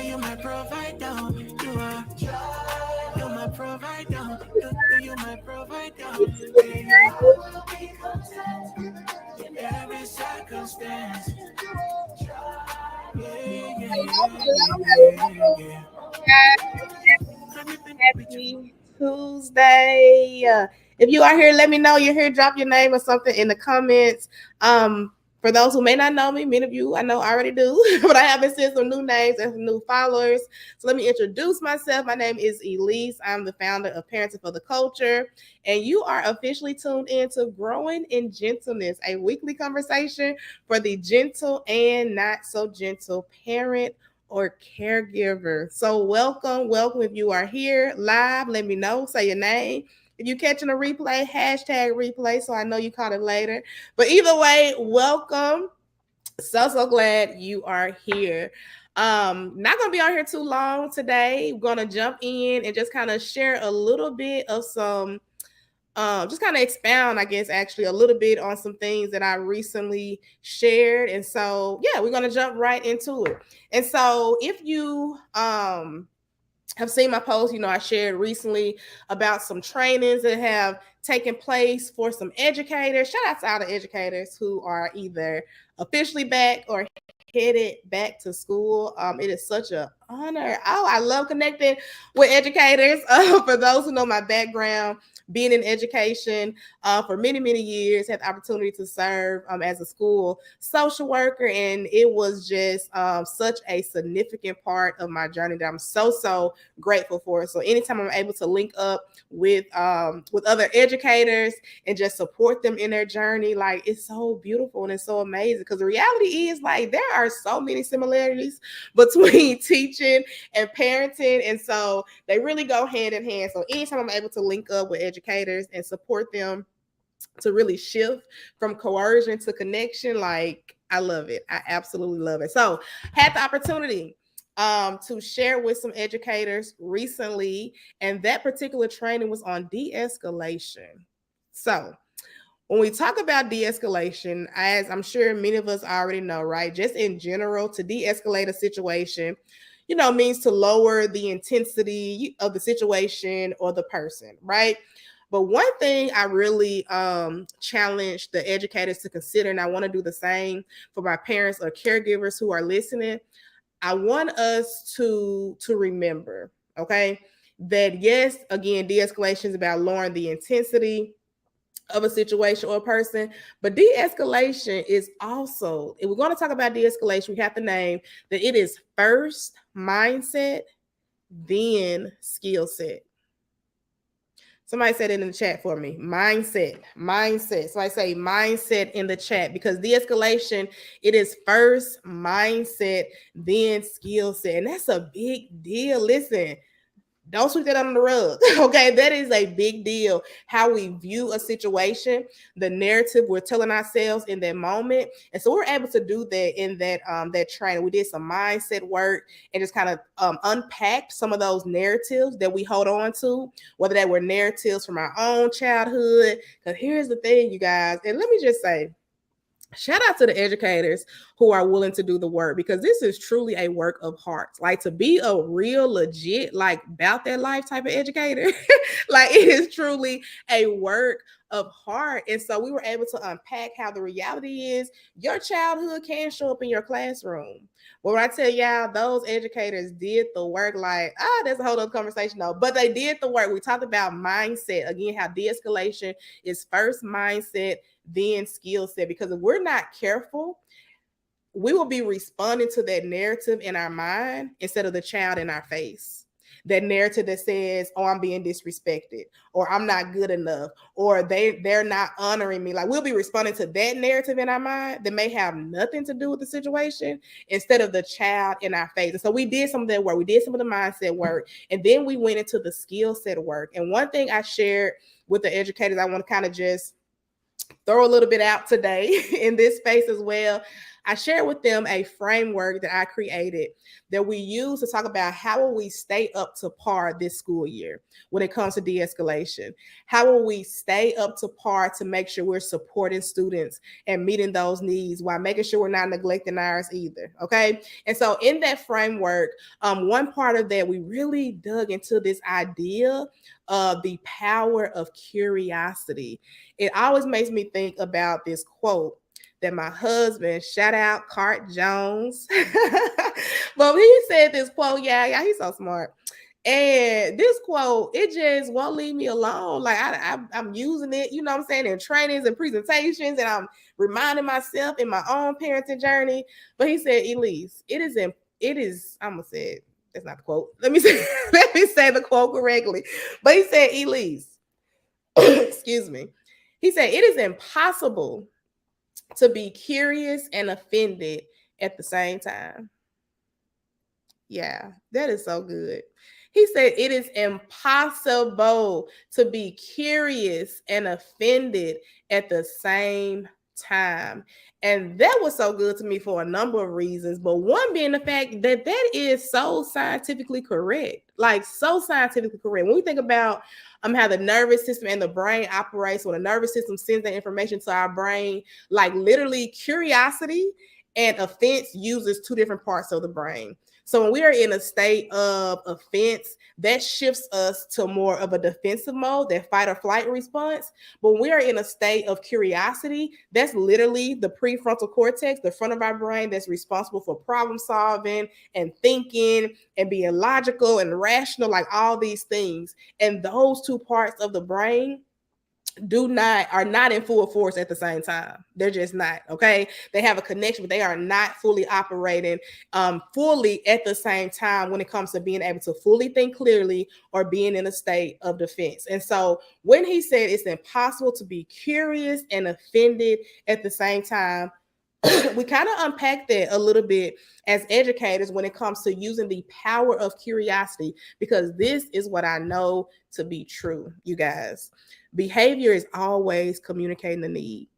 you my provider. You are. You're my provider. You my provider. Yeah, you will be content in every circumstance. Yeah, yeah, yeah, yeah. Everything with you. Happy Tuesday. If you are here, let me know you're here. Drop your name or something in the comments. For those who may not know me, many of you I know already do, but I have been seeing some new names and some new followers. So let me introduce myself. My name is Elise. I'm the founder of Parenting for the Culture, and you are officially tuned in to Growing in Gentleness, a weekly conversation for the gentle and not so gentle parent or caregiver. So welcome. If you are here live, let me know. Say your name. If you're catching a replay, hashtag replay, so I know you caught it later. But either way, welcome. So glad you are here. Not gonna be on here too long today. We're gonna jump in and just kind of share a little bit of some just kind of expound, I guess, actually a little bit on some things that I recently shared. And so, yeah, we're going to jump right into it. And so, if you have seen my post, I shared recently about some trainings that have taken place for some educators. Shout out to all the educators who are either officially back or headed back to school. It is such an honor. Oh, I love connecting with educators. For those who know my background, being in education for many years, had the opportunity to serve as a school social worker, and it was just such a significant part of my journey that I'm so grateful for. So anytime I'm able to link up with other educators and just support them in their journey, like, it's so beautiful and it's so amazing, because the reality is, like, there are so many similarities between teaching and parenting, and so they really go hand in hand. So anytime I'm able to link up with educators and support them to really shift from coercion to connection, like, I love it. I absolutely love it. So had the opportunity to share with some educators recently, and that particular training was on de-escalation. So when we talk about de-escalation, as I'm sure many of us already know, right? Just in general, to de-escalate a situation, means to lower the intensity of the situation or the person, right? But one thing I really challenge the educators to consider, and I want to do the same for my parents or caregivers who are listening, I want us to remember, okay, that yes, again, de-escalation is about lowering the intensity of a situation or a person, but de-escalation is also, if we're going to talk about de-escalation, we have to name that it is first mindset, then skill set. Somebody said it in the chat for me. Mindset. So I say mindset in the chat, because de-escalation, it is first mindset, then skill set. And that's a big deal. Listen, don't sweep that under the rug. Okay, that is a big deal. How we view a situation, the narrative we're telling ourselves in that moment, and so we're able to do that in that training. We did some mindset work and just kind of unpacked some of those narratives that we hold on to, whether they were narratives from our own childhood. Because here's the thing, you guys, and let me just say, shout out to the educators who are willing to do the work, because this is truly a work of hearts. Like, to be a real legit, like, about that life type of educator, like, it is truly a work of heart. And so we were able to unpack how the reality is your childhood can show up in your classroom. But when I tell y'all, those educators did the work, like, there's a whole other conversation though, but they did the work. We talked about mindset, again, how de-escalation is first mindset, then skill set, because if we're not careful, we will be responding to that narrative in our mind instead of the child in our face. That narrative that says, oh, I'm being disrespected, or I'm not good enough, or they're not honoring me. Like, we'll be responding to that narrative in our mind that may have nothing to do with the situation, instead of the child in our face. And so we did some of that work. We did some of the mindset work, and then we went into the skill set work. And one thing I shared with the educators, I want to kind of just throw a little bit out today in this space as well. I shared with them a framework that I created that we use to talk about how will we stay up to par this school year when it comes to de-escalation. How will we stay up to par to make sure we're supporting students and meeting those needs while making sure we're not neglecting ours either. Okay. And so in that framework, one part of that, we really dug into this idea of the power of curiosity. It always makes me think about this quote that my husband, shout out Cart Jones, but he said this quote, yeah, he's so smart. And this quote, it just won't leave me alone. Like I'm using it, you know what I'm saying, in trainings and presentations, and I'm reminding myself in my own parenting journey. But he said, Elise, I'm gonna say it. That's not the quote. Let me say the quote correctly. But he said, Elise, excuse me. He said, it is impossible to be curious and offended at the same time. Yeah, that is so good. He said it is impossible to be curious and offended at the same time. And that was so good to me for a number of reasons, but one being the fact that that is so scientifically correct. Like so scientifically correct. When we think about how the nervous system and the brain operates, when the nervous system sends that information to our brain, like literally curiosity and offense uses two different parts of the brain. So when we are in a state of offense, that shifts us to more of a defensive mode, that fight or flight response. But when we are in a state of curiosity, that's literally the prefrontal cortex, the front of our brain that's responsible for problem solving and thinking and being logical and rational, like all these things. And those two parts of the brain are not in full force at the same time. They're just not. Okay, they have a connection, but they are not fully operating fully at the same time when it comes to being able to fully think clearly or being in a state of defense. And so when he said it's impossible to be curious and offended at the same time, we kind of unpack that a little bit as educators when it comes to using the power of curiosity, because this is what I know to be true, you guys. Behavior is always communicating the need.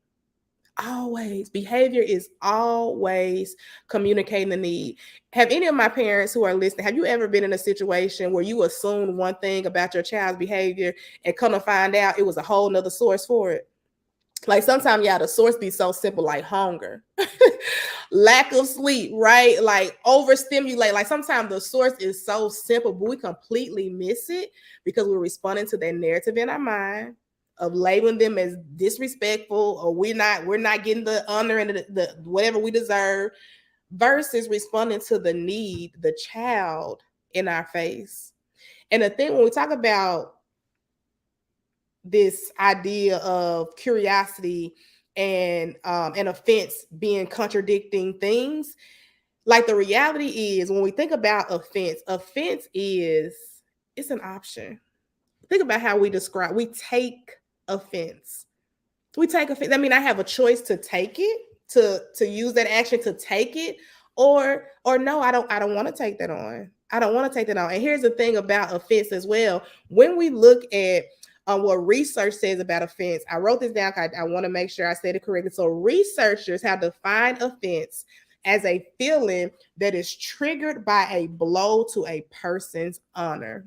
Always. Behavior is always communicating the need. Have any of my parents who are listening, have you ever been in a situation where you assumed one thing about your child's behavior and come to find out it was a whole nother source for it? Like sometimes, yeah, the source be so simple, like hunger, lack of sleep, right? Like overstimulate. Like sometimes the source is so simple, but we completely miss it because we're responding to that narrative in our mind of labeling them as disrespectful, or we're not getting the honor and the whatever we deserve, versus responding to the need, the child in our face. And the thing when we talk about this idea of curiosity and an offense being contradicting things, like the reality is when we think about offense is, it's an option. Think about how we take offense. We take offense. I mean, I have a choice to take it, to use that action to take it, or no, I don't want to take that on. I don't want to take that on. And here's the thing about offense as well. When we look at what research says about offense, I wrote this down because I want to make sure I said it correctly. So researchers have defined offense as a feeling that is triggered by a blow to a person's honor.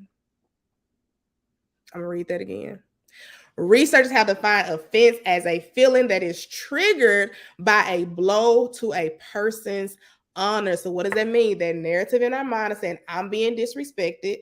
I'm going to read that again. Researchers have defined offense as a feeling that is triggered by a blow to a person's honor. So what does that mean? That narrative in our mind is saying, I'm being disrespected,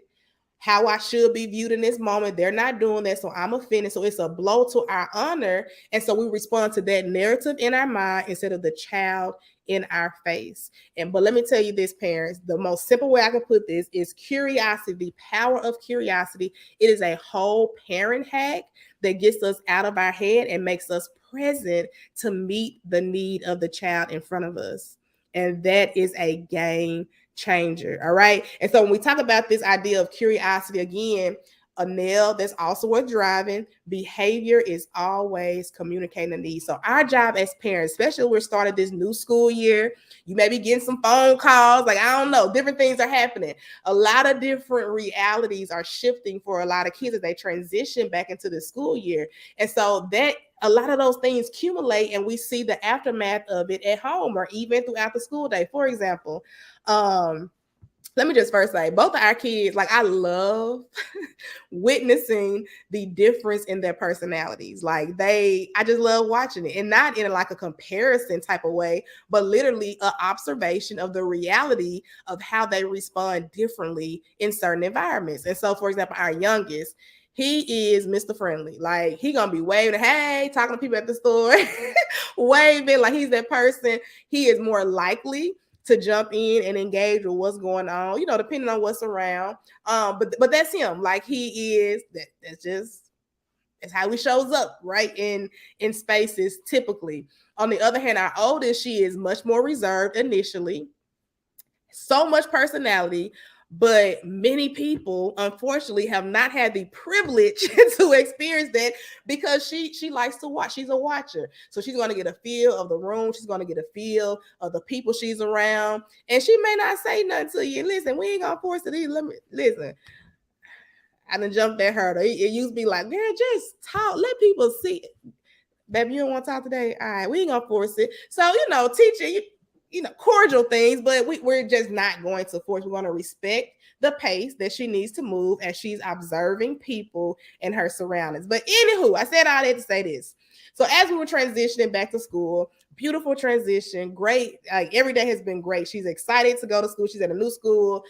how I should be viewed in this moment. They're not doing that, so I'm offended. So it's a blow to our honor. And so we respond to that narrative in our mind instead of the child in our face. But let me tell you this, parents, the most simple way I can put this is curiosity, the power of curiosity. It is a whole parent hack that gets us out of our head and makes us present to meet the need of the child in front of us. And that is a game changer. All right. And so when we talk about this idea of curiosity again, a nail that's also a driving. Behavior is always communicating the needs. So our job as parents, especially when we're starting this new school year, you may be getting some phone calls, like I don't know, different things are happening. A lot of different realities are shifting for a lot of kids as they transition back into the school year. And so that a lot of those things accumulate and we see the aftermath of it at home or even throughout the school day. For example, let me just first say both of our kids, like I love witnessing the difference in their personalities. Like I just love watching it, and not in like a comparison type of way, but literally an observation of the reality of how they respond differently in certain environments. And so, for example, our youngest, he is Mr. Friendly. Like he gonna be waving, hey, talking to people at the store, waving like he's that person. He is more likely to jump in and engage with what's going on, depending on what's around. But that's him. Like he is. That's how he shows up, right? In spaces typically. On the other hand, our oldest, she is much more reserved initially. So much personality, but many people unfortunately have not had the privilege to experience that because she likes to watch. She's a watcher, so she's going to get a feel of the room, she's going to get a feel of the people she's around, and she may not say nothing to you. Listen, we ain't gonna force it either. Let me listen. I done jumped that hurdle. It used to be like, girl, just talk, let people see it. Baby, you don't want to talk today? All right, we ain't gonna force it. So, teaching, cordial things, but we're just not going to force. We're going to respect the pace that she needs to move as she's observing people and her surroundings. But anywho, I said all that to say this. So as we were transitioning back to school, beautiful transition, great. Like every day has been great. She's excited to go to school. She's at a new school,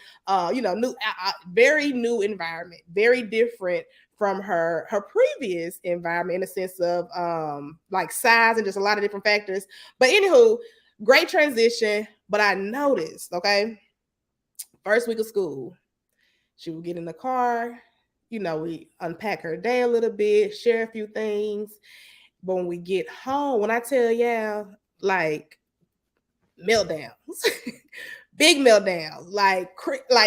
very new environment, very different from her previous environment in a sense of like size and just a lot of different factors. But anywho, great transition. But I noticed, okay, first week of school, she would get in the car, we unpack her day a little bit, share a few things. But when we get home, when I tell y'all, like meltdowns, big meltdowns, like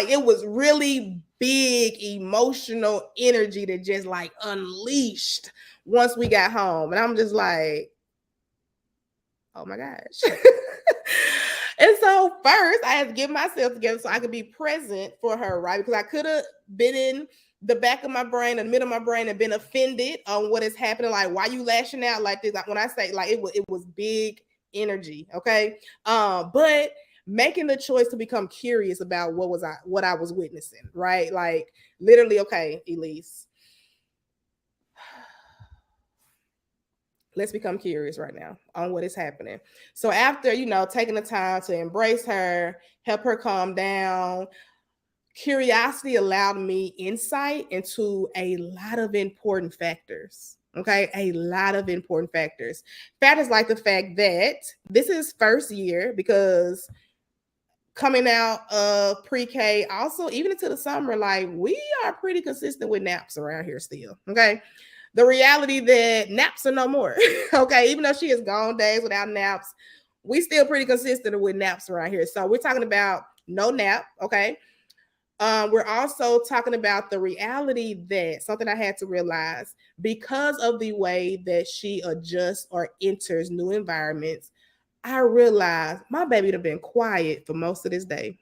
it was really big emotional energy that just like unleashed once we got home. And I'm just like, oh my gosh. And so first I had to get myself together so I could be present for her, right? Because I could have been in the back of my brain, in the middle of my brain, and been offended on what is happening. Like, why you lashing out like this? Like, when I say like it was big energy, okay? But making the choice to become curious about what I was witnessing, right? Like literally, okay, Elise, let's become curious right now on what is happening. So after, taking the time to embrace her, help her calm down, curiosity allowed me insight into a lot of important factors. Okay, a lot of important factors. Factors like the fact that this is first year, because coming out of pre-K, also even into the summer, like we are pretty consistent with naps around here still. Okay. The reality that naps are no more. Okay, even though she has gone days without naps, we still pretty consistent with naps around here. So we're talking about no nap. Okay. We're also talking about the reality that something I had to realize, because of the way that she adjusts or enters new environments, I realized my baby had been quiet for most of this day.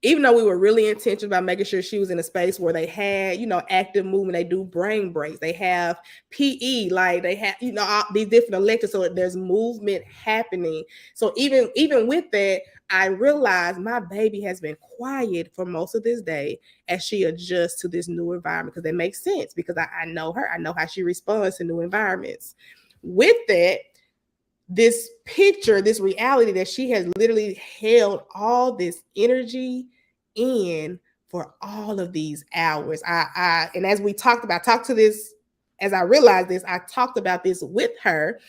Even though we were really intentional about making sure she was in a space where they had, active movement, they do brain breaks, they have PE, like they have, all these different electives, so there's movement happening. So even with that, I realized my baby has been quiet for most of this day as she adjusts to this new environment, because that makes sense, because I know her, I know how she responds to new environments. With that, this picture, this reality that she has literally held all this energy in for all of these hours. And as we talked to this, as I realized this, I talked about this with her,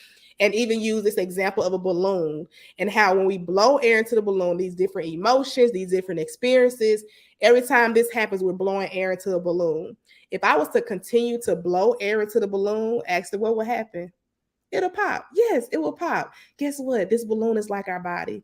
and even use this example of a balloon, and how when we blow air into the balloon, these different emotions, these different experiences, every time this happens, we're blowing air into the balloon. If I was to continue to blow air into the balloon, ask her what would happen. It'll pop. Yes, it will pop. Guess what? This balloon is like our body.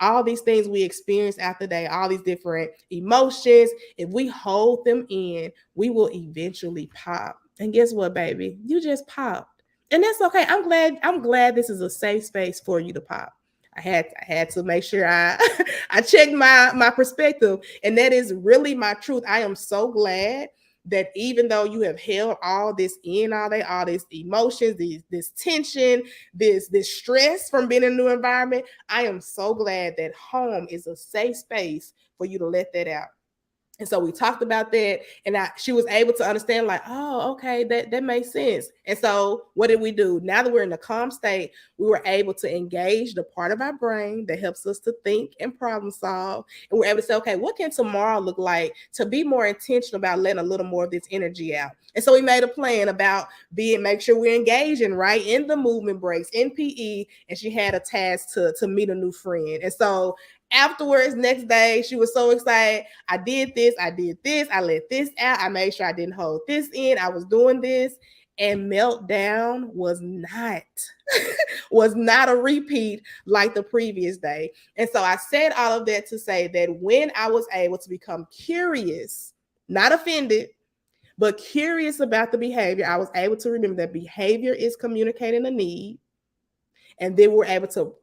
all these things we experience after day, all these different emotions, if we hold them in, we will eventually pop. And guess what, baby? You just popped. And that's okay. I'm glad this is a safe space for you to pop. I had to make sure I I checked my perspective, and that is really my truth. I am so glad that even though you have held all this in all day, all these emotions, this tension, this stress from being in a new environment, I am so glad that home is a safe space for you to let that out. And so we talked about that, and she was able to understand, like, oh, okay, that makes sense. And so what did we do? Now that we're in a calm state, we were able to engage the part of our brain that helps us to think and problem solve. And we're able to say, okay, what can tomorrow look like to be more intentional about letting a little more of this energy out? And so we made a plan about make sure we're engaging right in the movement breaks, in PE, and she had a task to meet a new friend. And so afterwards, next day, she was so excited. I did this, I let this out, I made sure I didn't hold this in, I was doing this. And meltdown was not a repeat like the previous day. And so I said all of that to say that when I was able to become curious, not offended, but curious about the behavior, I was able to remember that behavior is communicating a need. And then we're able to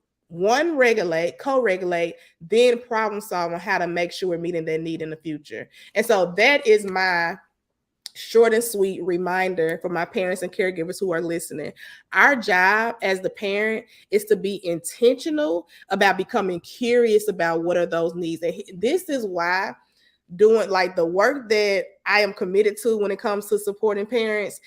co-regulate, then problem solve on how to make sure we're meeting that need in the future. And so that is my short and sweet reminder for my parents and caregivers who are listening. Our job as the parent is to be intentional about becoming curious about what are those needs. And this is why doing like the work that I am committed to when it comes to supporting parents,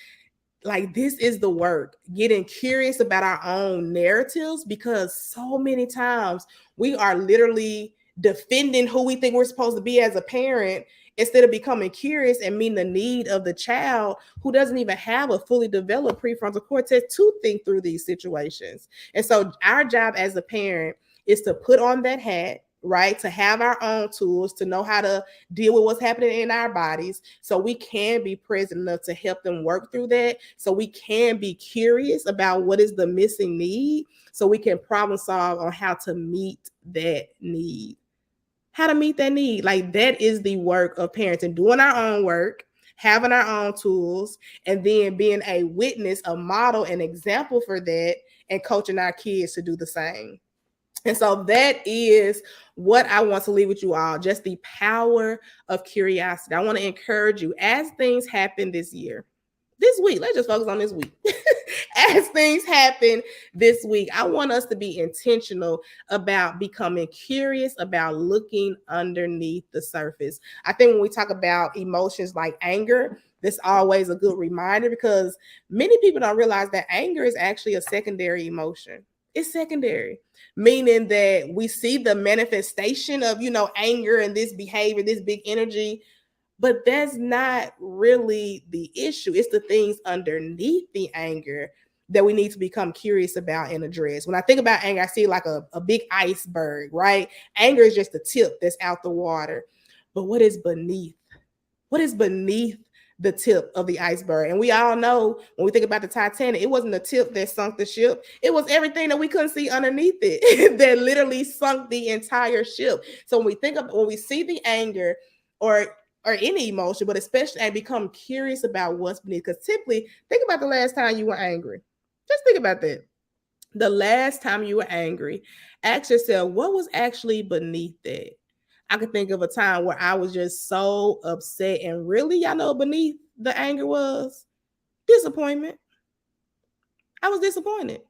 like this is the work, getting curious about our own narratives, because so many times we are literally defending who we think we're supposed to be as a parent instead of becoming curious and meeting the need of the child who doesn't even have a fully developed prefrontal cortex to think through these situations. And so our job as a parent is to put on that hat, right? To have our own tools, to know how to deal with what's happening in our bodies so we can be present enough to help them work through that. So we can be curious about what is the missing need so we can problem solve on how to meet that need. How to meet that need. Like that is the work of parenting, doing our own work, having our own tools, and then being a witness, a model, an example for that, and coaching our kids to do the same. And so that is what I want to leave with you all, just the power of curiosity. I want to encourage you as things happen this year, this week, let's just focus on this week. As things happen this week, I want us to be intentional about becoming curious, about looking underneath the surface. I think when we talk about emotions like anger, this is always a good reminder, because many people don't realize that anger is actually a secondary emotion. It's secondary, meaning that we see the manifestation of, anger and this behavior, this big energy, but that's not really the issue. It's the things underneath the anger that we need to become curious about and address. When I think about anger, I see like a big iceberg, right? Anger is just the tip that's out the water. But what is beneath? What is beneath the tip of the iceberg? And we all know when we think about the Titanic, it wasn't the tip that sunk the ship. It was everything that we couldn't see underneath it that literally sunk the entire ship. So when we see the anger or any emotion, but especially and become curious about what's beneath. Because typically, think about the last time you were angry. Just think about that. The last time you were angry, ask yourself, what was actually beneath that? I could think of a time where I was just so upset, and really, y'all know beneath the anger was disappointment. I was disappointed.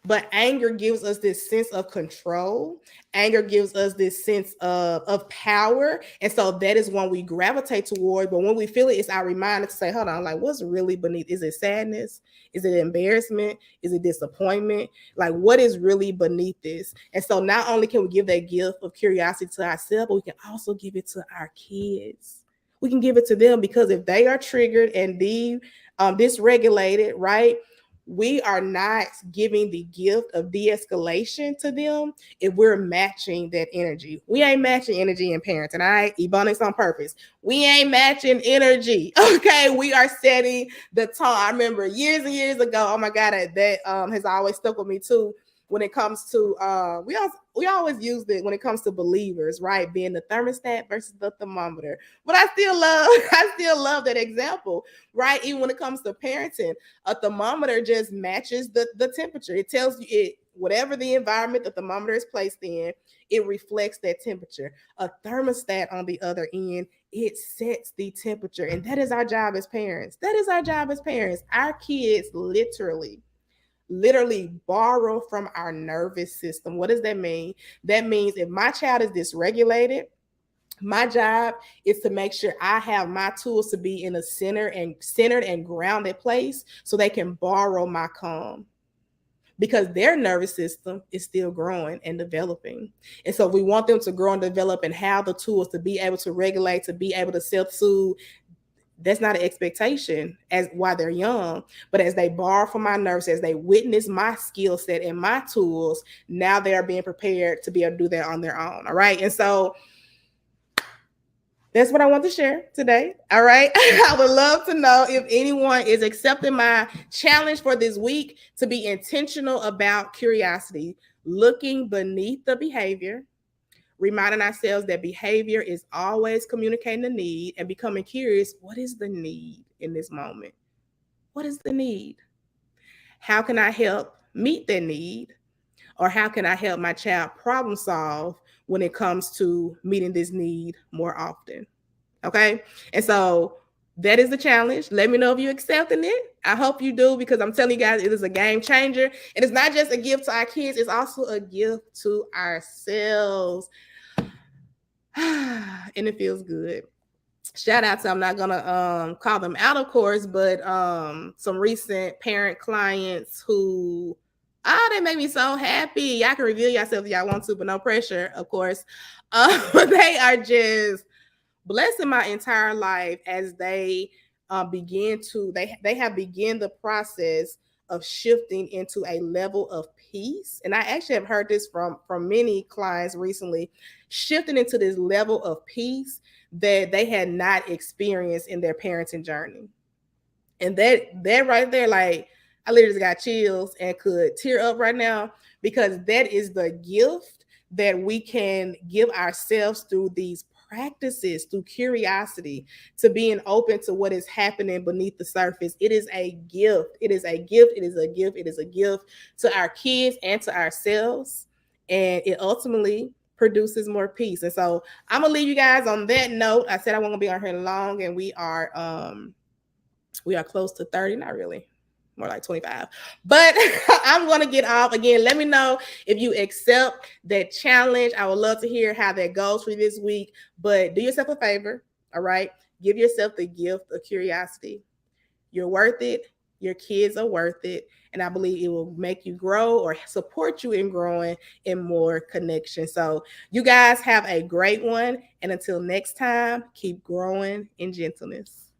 But anger gives us this sense of control. Anger gives us this sense of power. And so that is one we gravitate toward. But when we feel it, it's our reminder to say, hold on, like what's really beneath? Is it sadness? Is it embarrassment? Is it disappointment? Like what is really beneath this? And so not only can we give that gift of curiosity to ourselves, but we can also give it to our kids. We can give it to them, because if they are triggered and dysregulated, right? We are not giving the gift of de-escalation to them if we're matching that energy. We ain't matching energy in parenting. All right, Ebonics on purpose. We ain't matching energy. Okay, we are setting the tone. I remember years and years ago. Oh my God, that has always stuck with me too. when it comes to we always use it when it comes to believers, right? Being the thermostat versus the thermometer. But I still love I still love that example, right? Even when it comes to parenting, a thermometer just matches the temperature. It tells you it whatever the environment the thermometer is placed in, it reflects that temperature. A thermostat on the other end, it sets the temperature. And that is our job as parents. That is our job as parents. Our kids literally borrow from our nervous system. What does that mean? That means if my child is dysregulated, my job is to make sure I have my tools to be in a centered and grounded place so they can borrow my calm, because their nervous system is still growing and developing. And so we want them to grow and develop and have the tools to be able to regulate, to be able to self-soothe. That's not an expectation as while they're young, but as they borrow from my nerves, as they witness my skill set and my tools, now they are being prepared to be able to do that on their own. All right. And so that's what I want to share today. All right. I would love to know if anyone is accepting my challenge for this week to be intentional about curiosity, looking beneath the behavior, reminding ourselves that behavior is always communicating the need, and becoming curious. What is the need in this moment? What is the need? How can I help meet that need? Or how can I help my child problem solve when it comes to meeting this need more often? Okay. And so that is the challenge. Let me know if you're accepting it. I hope you do, because I'm telling you guys, it is a game changer. And it's not just a gift to our kids, it's also a gift to ourselves. And it feels good. Shout out to, I'm not gonna call them out, of course, but some recent parent clients who they make me so happy. Y'all can reveal yourselves if y'all want to, but no pressure, of course. They are just blessing my entire life as they they have begun the process of shifting into a level of peace. And I actually have heard this from many clients recently, shifting into this level of peace that they had not experienced in their parenting journey. And that right there, like, I literally got chills and could tear up right now, because that is the gift that we can give ourselves through these practices, through curiosity, to being open to what is happening beneath the surface. It is a gift. It is a gift. It is a gift. It is a gift to our kids and to ourselves. And it ultimately produces more peace. And so I'm gonna leave you guys on that note. I said I wasn't gonna be on here long, and we are close to 30, not really, more like 25. But I'm going to get off. Again, let me know if you accept that challenge. I would love to hear how that goes for you this week. But do yourself a favor, all right? Give yourself the gift of curiosity. You're worth it. Your kids are worth it. And I believe it will make you grow or support you in growing in more connection. So you guys have a great one. And until next time, keep growing in gentleness.